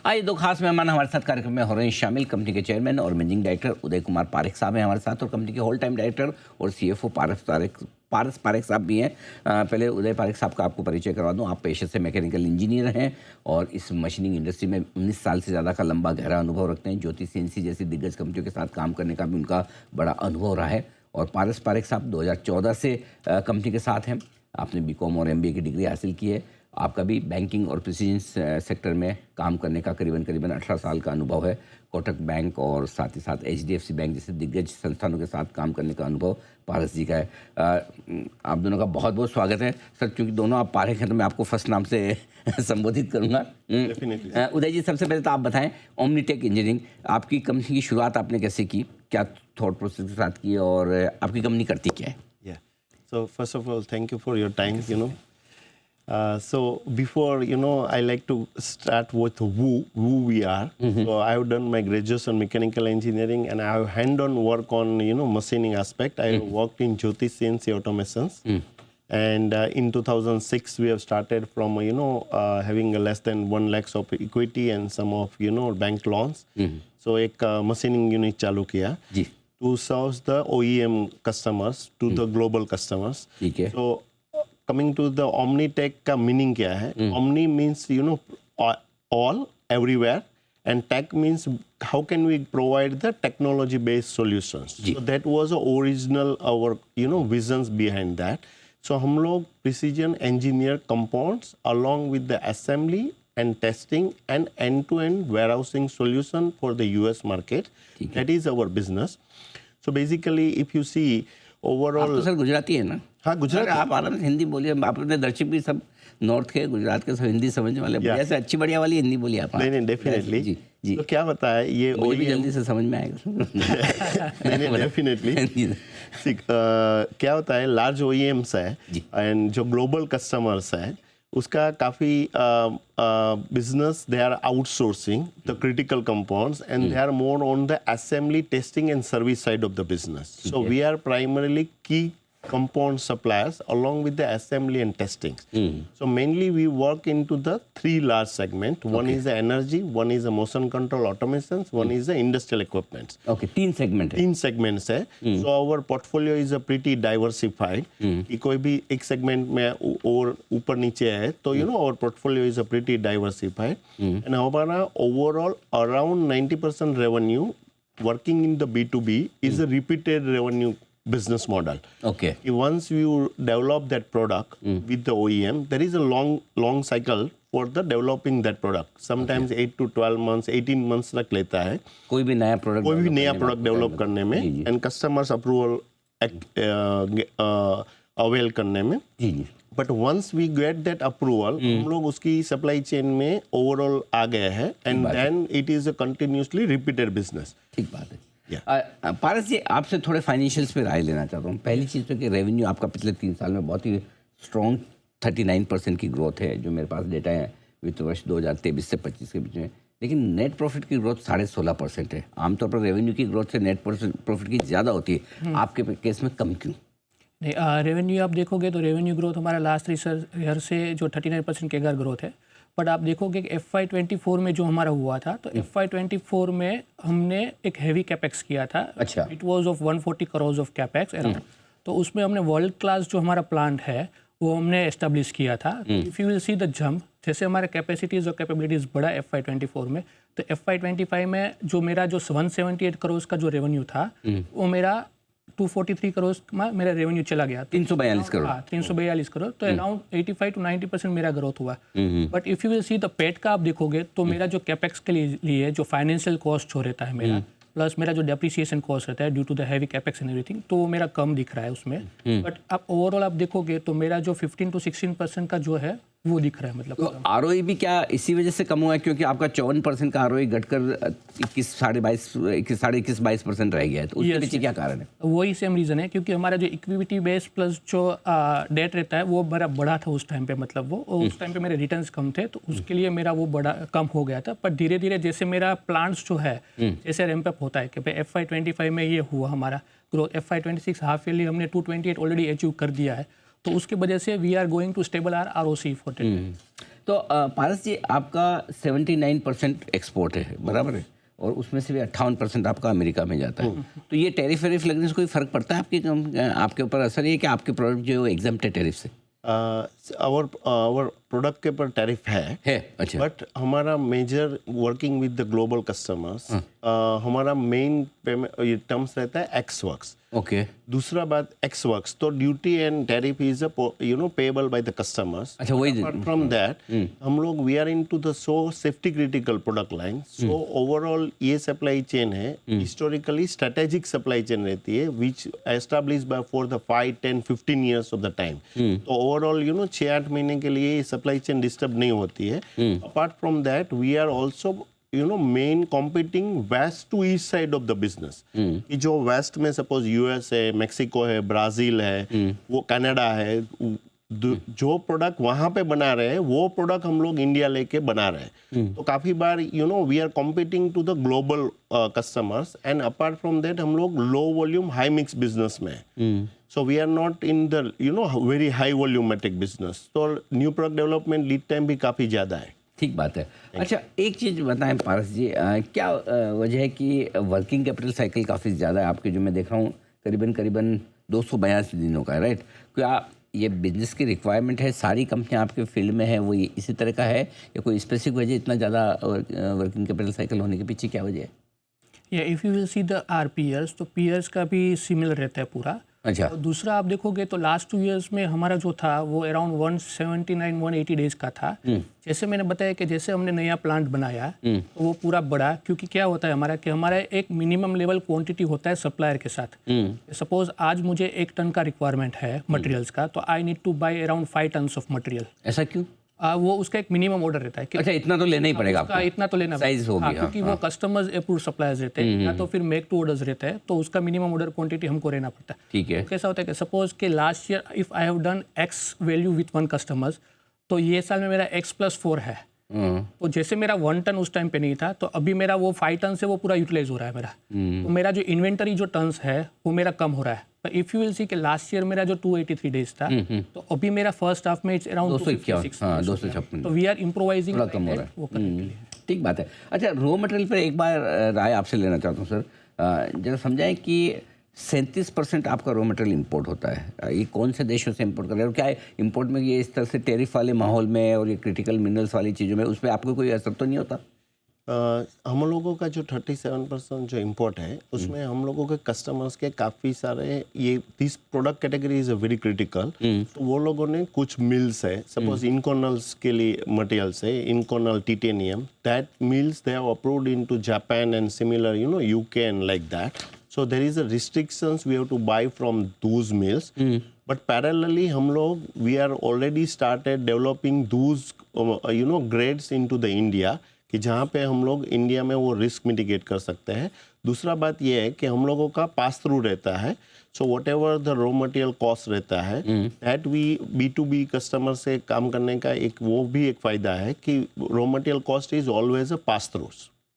आइए दो खास मेहमान हमारे साथ कार्यक्रम में हो रहे हैं शामिल। कंपनी के चेयरमैन और मैनेजिंग डायरेक्टर उदय कुमार पारेख साहब हैं हमारे साथ, और कंपनी के होल टाइम डायरेक्टर और सीएफओ पारस पारेख साहब भी हैं। पहले उदय पारेख साहब का आपको परिचय करवा दूं। आप पेशे से मैकेनिकल इंजीनियर हैं और इस मशीनिंग इंडस्ट्री में 19 साल से ज़्यादा का लंबा गहरा अनुभव रखते हैं। ज्योति सीएनसी जैसी दिग्गज कंपनियों के साथ काम करने का भी उनका बड़ा अनुभव रहा है। और पारस पारेख साहब 2014 से कंपनी के साथ हैं। आपने बीकॉम और एमबीए की डिग्री हासिल की है। आपका भी बैंकिंग और प्रिसीजन सेक्टर में काम करने का करीबन 18 साल का अनुभव है। कोटक बैंक और साथ ही साथ एचडीएफसी बैंक जैसे दिग्गज संस्थानों के साथ काम करने का अनुभव पारस जी का है। आप दोनों का बहुत बहुत स्वागत है सर। क्योंकि दोनों आप पारेख हैं तो मैं आपको फर्स्ट नाम से संबोधित करूंगा। उदय जी, सबसे पहले तो आप बताएं, ओमनीटेक इंजीनियरिंग आपकी कंपनी की शुरुआत आपने कैसे की, क्या थॉट प्रोसेस के साथ की और आपकी कंपनी करती क्या है? So first of all, thank you for your time. So before I like to start with who we are. So I have done my graduation mechanical engineering, and I have hand-on work on machining aspect. I have worked in Jyoti CNC Automations, and in 2006 we have started from having less than 1 lakhs of equity and some of bank loans. So एक machining unit चालू किया. जी. To serve the OEM customers to the global customers. ठीक है. So coming to the Omnitech का meaning क्या है? Omni means all, everywhere, and tech means how can we provide the technology based solutions. Ji. So that was the original our visions behind that. So हम लोग precision engineer compounds along with the assembly and testing and end-to-end warehousing solution for the US market. That is our business. So basically, if you see overall, आप तो sir Gujarati है ना? हाँ, गुजराती। आप आराम से हिंदी बोलिए। आप अपने दर्शक भी सब नॉर्थ के, गुजरात के सब हिंदी समझने वाले। बढ़िया से अच्छी बढ़िया वाली हिंदी बोलिए आप। नहीं, डेफिनेटली। जी जी। तो क्या होता है ये मुझे भी जल्दी से समझ में आएगा। नहीं, डेफिनेटली। क्या होता है, लार्ज OEMs है एंड जो ग्लोबल कस्टमर्स है उसका काफ़ी business they are outsourcing the critical components, and they are more on the assembly, testing and service side of the business. So we are primarily key component suppliers along with the assembly and testing. So mainly we work into the 3 large segments. One is the energy, one is the motion control automations, one is the industrial equipment. Okay, 3 segment है. 3 segments है. So our portfolio is a pretty diversified. कि कोई भी एक segment में और ऊपर नीचे है तो our portfolio is a pretty diversified. And हमारा overall around 90% revenue working in the B2B is a repeated revenue business model. Okay. Once you develop that product with the OEM, there is a long cycle for the developing that product. Sometimes 8 to 12 months, 18 months तक लेता है. कोई भी नया product develop करने में and customers approval avail करने में. But once we get that approval, हम लोग उसकी सप्लाई चेन में ओवरऑल आ गए हैं and then it is a continuously repeated business. ठीक बात है. पारस जी, आपसे थोड़े फाइनेंशियल्स पे राय लेना चाहता हूँ. पहली चीज़ तो कि रेवेन्यू आपका पिछले 3 साल में बहुत ही स्ट्रॉन्ग 39% की ग्रोथ है, जो मेरे पास डेटा है वित्त वर्ष 2023 से 25 के बीच में. लेकिन नेट प्रॉफिट की ग्रोथ 16.5% है. आमतौर पर रेवेन्यू की ग्रोथ से नेट प्रॉफिट की ज़्यादा होती है. आपके केस में कम क्यों? रेवेन्यू आप देखोगे तो रेवेन्यू ग्रोथ हमारा लास्ट 3 ईयर से जो 39% केगर ग्रोथ है. बट आप देखोगे कि FY24 में जो हमारा हुआ था, तो FY24 में हमने एक हैवी कैपेक्स किया था. अच्छा. It was of 140 crore of capex around. तो उसमें हमने वर्ल्ड क्लास जो हमारा प्लांट है वो हमने एस्टेब्लिश किया था. If you will see the jump, जैसे हमारे कैपेसिटीज़ और कैपेबिलिटीज़ बढ़ा FY24 में, तो FY25 में जो मेरा जो 178 करोड़ का जो रेवेन्यू था वो मेरा 243 करोड़ में मेरा रेवेन्यू चला गया. 342 करोड़. हाँ, 342 करोड़. तो अराउंड 85 to 90% मेरा ग्रोथ हुआ. But if you will see the पेट का आप देखोगे तो मेरा जो कैपेक्स के लिए जो फाइनेंशियल कॉस्ट हो रहता है मेरा, प्लस मेरा जो डेप्रिसिएशन कॉस्ट रहता है due to the heavy capex and everything, तो वो मेरा कम दिख रहा है उसमें. बट आप ओवरऑल आप देखोगे तो मेरा जो 15 to 16% का जो है वो दिख रहा है. मतलब तो आरओई भी क्या इसी वजह से कम हुआ है, क्योंकि आपका 54% का आरओई घटकर 21-22% रह गया है, तो उसके पीछे क्या कारण है? वही सेम रीज़न है, क्योंकि हमारा जो इक्विटी बेस प्लस जो डेट रहता है वो बड़ा बढ़ा था उस टाइम पे. मतलब वो उस टाइम पे मेरे रिटर्न्स कम थे, तो उसके लिए मेरा वो बड़ा कम हो गया था. पर धीरे धीरे जैसे मेरा प्लांट्स जो है जैसे रैंप अप होता है कि भाई FY25 में ये हुआ हमारा ग्रोथ, FY26 हाफ ईयरली हमने 228 ऑलरेडी अचीव कर दिया है. तो उसकी वजह से we are going to stable our ROC for that. तो पारस जी, आपका 79% एक्सपोर्ट है, बराबर है, और उसमें से भी 58% आपका अमेरिका में जाता है। तो ये टैरिफ वैरिफ लगने से कोई फ़र्क पड़ता है आपके ऊपर? असर ये कि आपके प्रोडक्ट जो एग्जाम्प्ट है टैरिफ से? आवर प्रोडक्ट के ऊपर टैरिफ है, अच्छा। बट हमारा major working with the global customers, हमारा मेन पेमेंट टर्म्स रहता है एक्स वर्क्स। ओके। दूसरा बात एक्स वर्क्स, तो duty and tariff is payable by the customers. अच्छा, वही। अपार्ट फ्रॉम दैट हम लोग we are into the so safety critical product line, so overall ये सप्लाई चेन है, हिस्टोरिकली स्ट्रेटेजिक सप्लाई चेन रहती है, which establish by for the 5, 10, 15 years of the time. तो overall 6-8 महीने के लिए सप्लाई चेन डिस्टर्ब नहीं होती है। Apart from that we are also main competing west to east side of the business. कि जो वेस्ट में सपोज यूएस है, मेक्सिको है, ब्राजील है, वो कनाडा है, जो प्रोडक्ट वहां पे बना रहे हैं वो प्रोडक्ट हम लोग इंडिया लेके बना रहे हैं। तो काफी बार we are competing to the global customers, and apart from that हम लोग low volume high mix business में, so we are not in the very high volumetric business. तो new product development lead time भी काफी ज्यादा है। ठीक बात है। अच्छा, एक चीज़ बताएं पारस जी, क्या वजह है कि वर्किंग कैपिटल साइकिल काफ़ी ज़्यादा है आपके, जो मैं देख रहा हूँ करीबन 282 दिनों का है, राइट? क्या ये बिजनेस की रिक्वायरमेंट है, सारी कंपनियां आपके फील्ड में है वो इसी तरह का है, या कोई स्पेसिफिक वजह इतना ज़्यादा वर्किंग कैपिटल साइकिल होने के पीछे क्या वजह है? या if you will see the our peers, तो पीयर्स का भी सिमिलर रहता है पूरा। अच्छा। और दूसरा आप देखोगे तो लास्ट 2 इयर्स में हमारा जो था वो अराउंड 179-180 डेज का था। जैसे मैंने बताया कि जैसे हमने नया प्लांट बनाया तो वो पूरा बढ़ा, क्योंकि क्या होता है हमारा कि हमारा एक मिनिमम लेवल क्वांटिटी होता है सप्लायर के साथ। सपोज आज मुझे 1 टन का रिक्वायरमेंट है मटेरियल्स का, तो I need two by around 5 tons of material. ऐसा क्यों? वो उसका एक मिनिमम ऑर्डर रहता है कि अच्छा, इतना तो लेना ही पड़ेगा उसका आपको, इतना तो लेना साइज हो गया। क्योंकि वो कस्टमर्स अप्रूव सप्लायर्स रहते हैं, या तो फिर मेक टू ऑर्डर्स रहते हैं, तो उसका मिनिमम ऑर्डर क्वांटिटी हमको रहना पड़ता है। ठीक है। तो कैसा होता है कि सपोज के last year if I have done x value with 1 customers, तो ये साल में मेरा x+4 है। तो जैसे मेरा 1 टन उस टाइम पे नहीं था, तो अभी मेरा वो 5 टन से वो पूरा यूटिलाइज हो रहा है मेरा। तो मेरा जो इन्वेंटरी जो टन्स है वो मेरा कम हो रहा है। तो इफ यू विल सी कि लास्ट ईयर मेरा जो 283 डेज था, तो अभी मेरा फर्स्ट हाफ में इट्स अराउंड 251, हाँ 256। तो वी आर इम्प्रोवाइजिंग थोड़ा कम हो रहा है। वो करने के लिए। ठीक बात है। अच्छा, रॉ मटेरियल पर एक बार राय आपसे लेना चाहता हूँ सर। जरा समझाएं कि 37% आपका रॉ मटेरियल इंपोर्ट होता है, ये कौन से देशों से इंपोर्ट कर रहे हैं, और क्या इंपोर्ट में ये इस तरह से टैरिफ वाले माहौल में और ये क्रिटिकल मिनरल्स वाली चीज़ों में उस पर आपको कोई असर तो नहीं होता? हम लोगों का जो 37% जो इम्पोर्ट है उसमें हम लोगों के कस्टमर्स के काफ़ी सारे ये this product category is very critical. तो वो लोगों ने कुछ मिल्स है, सपोज इनकोनल्स के लिए मटेरियल्स है, inconel titanium, that mills they have approved into Japan and similar UK and like that. So there is a restrictions we have to buy from those mills. But parallelly हम लोग we are already started developing those grades into the India, कि जहाँ पे हम लोग India में वो risk mitigate कर सकते हैं। दूसरा बात ये है कि हम लोगों का पास थ्रू रहता है, so what ever the raw material cost रहता है दैट वी B2B कस्टमर से काम करने का एक वो भी एक फ़ायदा है कि raw material cost is always a pass through.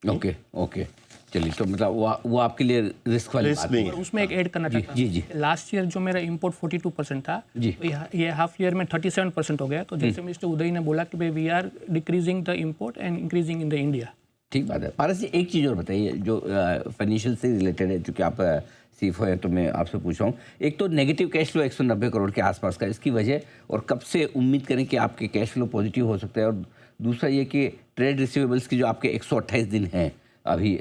Okay okay, चलिए, तो मतलब वो आपके लिए रिस्क वाली बात नहीं है। और उसमें एक ऐड करना चाहता हूँ। जी। लास्ट ईयर जो मेरा इंपोर्ट 42% था, जी। तो ये हाफ ईयर में 37% हो गया। तो जैसे मिस्टर उदय ने बोला कि भाई we are decreasing the import and increasing in the India. ठीक बात है। पारस जी, एक चीज़ और बताइए जो फाइनेंशियल से रिलेटेड है, क्योंकि आप सीएफओ हैं तो मैं आपसे पूछ रहा हूँ। एक तो नेगेटिव कैश फ्लो 190 करोड़ के आसपास का, इसकी वजह और कब से उम्मीद करें कि आपके कैश फ्लो पॉजिटिव हो सकते हैं, और दूसरा ये कि ट्रेड रिसीवेबल्स की जो आपके 128 दिन हैं अभी,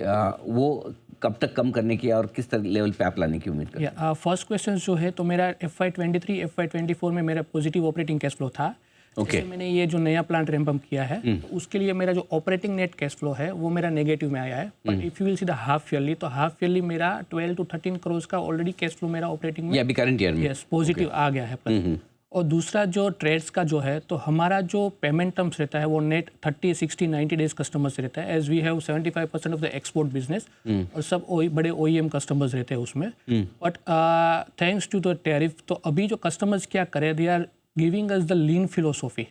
वो कब तक कम करने की और किस तरह लेवल पे आप लाने की उम्मीद करते हैं? फर्स्ट क्वेश्चन जो है, तो मेरा FY23 FY24 में मेरा पॉजिटिव ऑपरेटिंग कैश फ्लो था। ओके। मैंने ये जो नया प्लांट रैंप अप किया है, तो उसके लिए मेरा जो ऑपरेटिंग नेट कैश फ्लो है वो मेरा नेगेटिव में आया है। But if you will see the half yearly, तो हाफ ईयरली मेरा 12 to 13 करोड़ का ऑलरेडी कैश फ्लो मेरा ऑपरेटिंग में ये अभी करंट ईयर में यस पॉजिटिव आ गया है प्लस। और दूसरा जो ट्रेड्स का जो है, तो हमारा जो पेमेंट टर्म्स रहता है वो नेट 30, 60, 90 डेज कस्टमर से रहता है, as we have 75% of the export business, और सब बड़े OEM कस्टमर्स रहते हैं उसमें। But thanks to the tariff, तो अभी जो कस्टमर्स क्या करें, they are giving us the lean philosophy.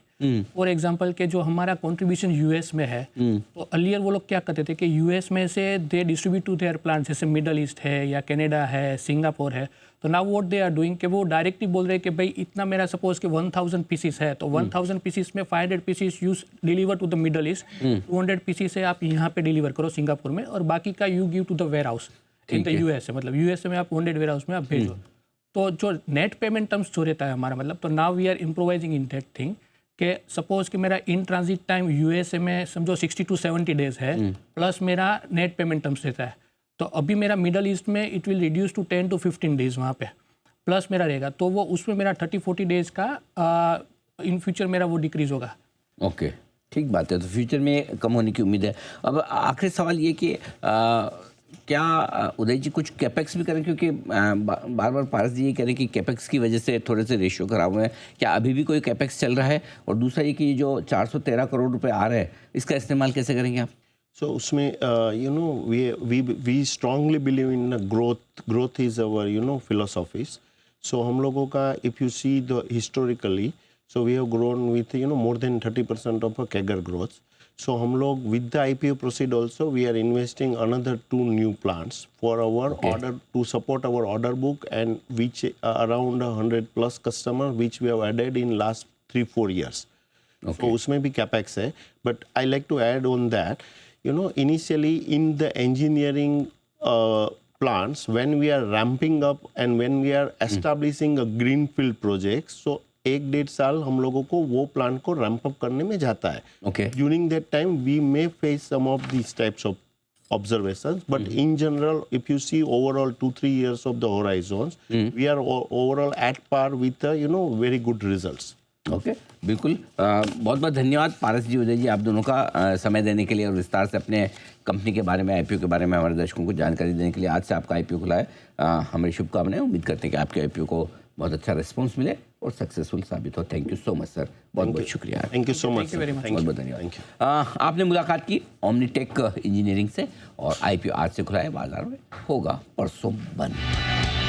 For example के जो हमारा कंट्रीब्यूशन यूएस में है, तो अर्लियर वो लोग क्या करते थे कि यूएस में से they distribute to their plant, जैसे मिडल ईस्ट है या कनाडा है, सिंगापुर है। तो now what they are doing कि वो डायरेक्टली बोल रहे हैं कि भाई इतना मेरा सपोज कि 1000 पीसीस है, तो 1000 पीसीस में 500 pieces use deliver to the middle east, 200 pieces है आप यहाँ पे डिलीवर करो सिंगापुर में, और बाकी का you give to the warehouse in the US, मतलब यूएस में आप वॉन्टेड वेयर हाउस में आप भेजो। तो जो नेट पेमेंट टर्म्स जो रहता है हमारा, मतलब तो now we are improvising in that thing कि सपोज कि मेरा इन ट्रांजिट टाइम यूएसए में समझो 60 to 70 डेज है, प्लस मेरा नेट पेमेंट टर्म्स रहता है। तो अभी मेरा मिडल ईस्ट में it will reduce to 10 to 15 days वहाँ पे प्लस मेरा रहेगा, तो वो उसमें मेरा 30-40 डेज का इन फ्यूचर मेरा वो डिक्रीज होगा। ओके, ठीक बात है। तो फ्यूचर में कम होने की उम्मीद है। अब आखिरी सवाल ये कि क्या उदय जी कुछ कैपेक्स भी करें, क्योंकि बार बार पारस जी ये कह रहे हैं कि कैपेक्स की वजह से थोड़े से रेशियो खराब हुए हैं, क्या अभी भी कोई कैपेक्स चल रहा है? और दूसरा ये कि जो 413 करोड़ रुपए आ रहे हैं, इसका इस्तेमाल कैसे करेंगे आप? So उसमें we strongly believe in growth is our philosophies. So हम लोगों का, if you see the historically, so we have grown with more than 30% of a CAGR growth. So हम लोग with the IPO proceed also we are investing another 2 new plants for our order to support our order book, and which around 100+ customer which we have added in last 3-4 years. So उसमें भी capex है, but I like to add on that. Initially in the engineering plants, when we are ramping up and when we are establishing a greenfield project, so 1-1.5 साल हम लोगों को वो plant को ramp up करने में जाता है. During that time, we may face some of these types of observations, but in general, if you see overall 2-3 years of the horizons, we are overall at par with very good results. Okay, बिल्कुल। बहुत बहुत धन्यवाद पारस जी, उदय जी, आप दोनों का समय देने के लिए और विस्तार से अपने कंपनी के बारे में, आईपीओ के बारे में हमारे दर्शकों को जानकारी देने के लिए। आज से आपका आईपीओ खुला है, हमारी शुभकामनाएं। उम्मीद करते हैं कि आपके आईपीओ को बहुत अच्छा रिस्पॉन्स मिले और सक्सेसफुल साबित हो। Thank you so much sir, बहुत बहुत शुक्रिया। थैंक यू सो मच, बहुत बहुत धन्यवाद। आपने मुलाकात की ओमनीटेक इंजीनियरिंग से, और आईपीओ आज से खुला है, बाजार में होगा परसों बंद।